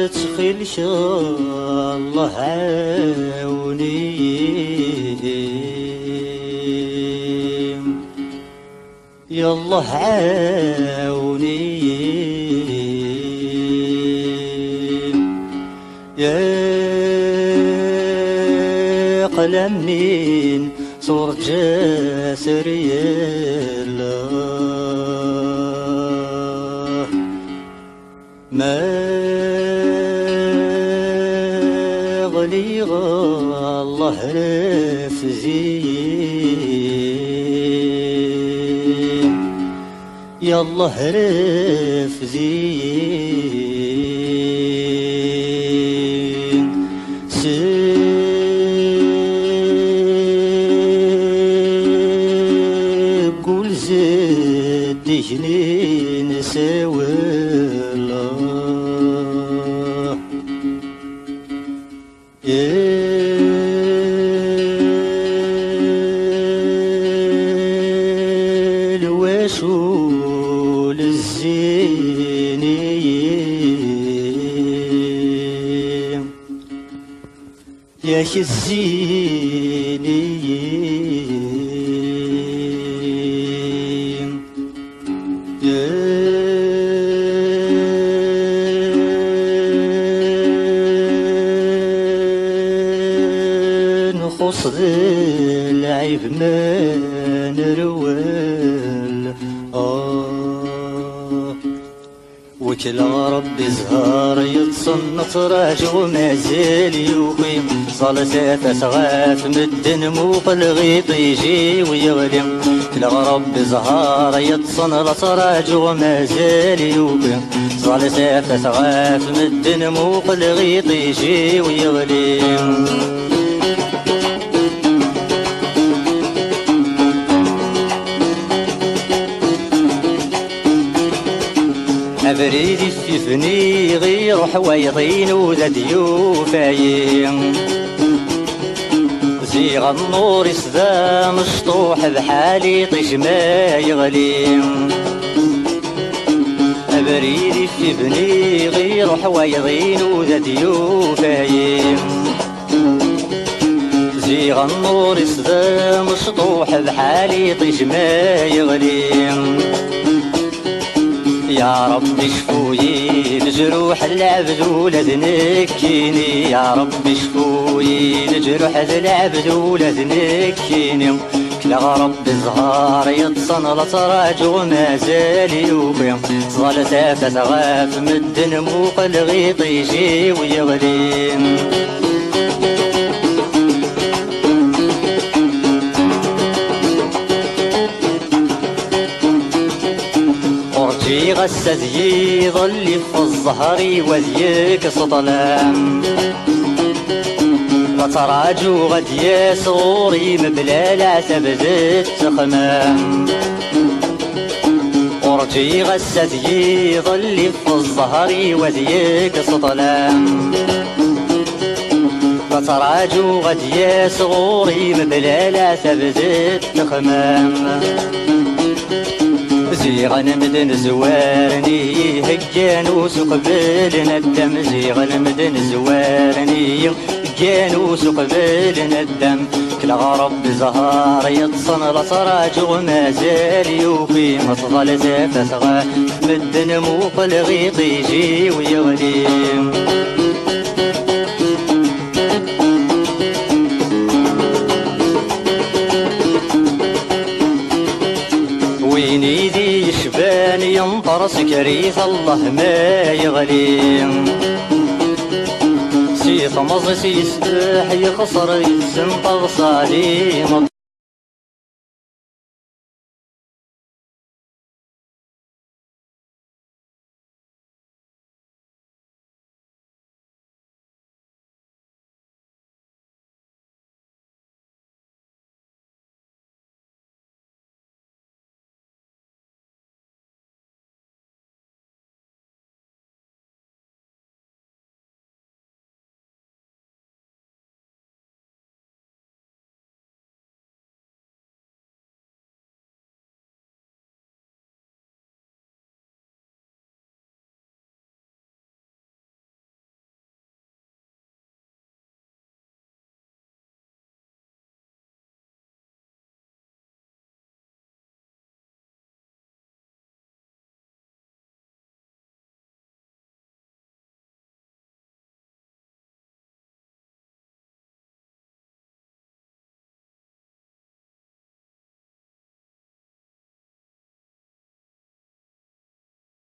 تخيل شاء الله عاوني يا الله عاوني يا قلم من صورة جاسر الله ما غلي الله رفزي يا الله رفزي قول زدي جنين سوى الله الوشول الزيني يا الزيني نخص العيب ما نروال وكلا ربي زهار يتصنت راجع ومازال يقيم صلسات سغاف مدن موقل غيط يجي ويغلم كلا ربي زهار يتصنت راجع ومازال يقيم صلسات سغاف مدن موقل غيط يجي ويغلم أبريدي في فني غير حويضين وذا ديوفاين زيغ النور يسدا مشطوح بحالي طيش ما يغليم أبريدي في فني غير حويضين وذا ديوفاين زيغ النور يسدا مشطوح بحالي طيش ما يغليم يا ربي شفوي لجروح العبد ولاد نكيني يا ربي شفوي لجروح العبد ولاد نكيني كلا ربي زهار يتصن لتراج ومازال يوقي صال سافة غاف مدن موقل غيط يجي ويغليم في غسد يظل في الظهر وذيك سطلام لا تراجو غد يا صغوري مبلا العتب زيت تخمام ورجي غسد يظل في الظهر وذيك سطلام لا تراجو غد يا صغوري مبلا العتب زيت تخمام زيغ نمدن زوارني هجانوس قبلنا الدم زيغ نمدن زوارني هجانوس قبلنا الدم كلا رب زهار يتصن لصراج ومازال يوفي مصغل زافة صغا مدن موقل غيط يجي ويغليم ويني ذي يشبان ينطر سكريث الله ما يغليم سيط مز سيسبح يخسر يسنطغ صالي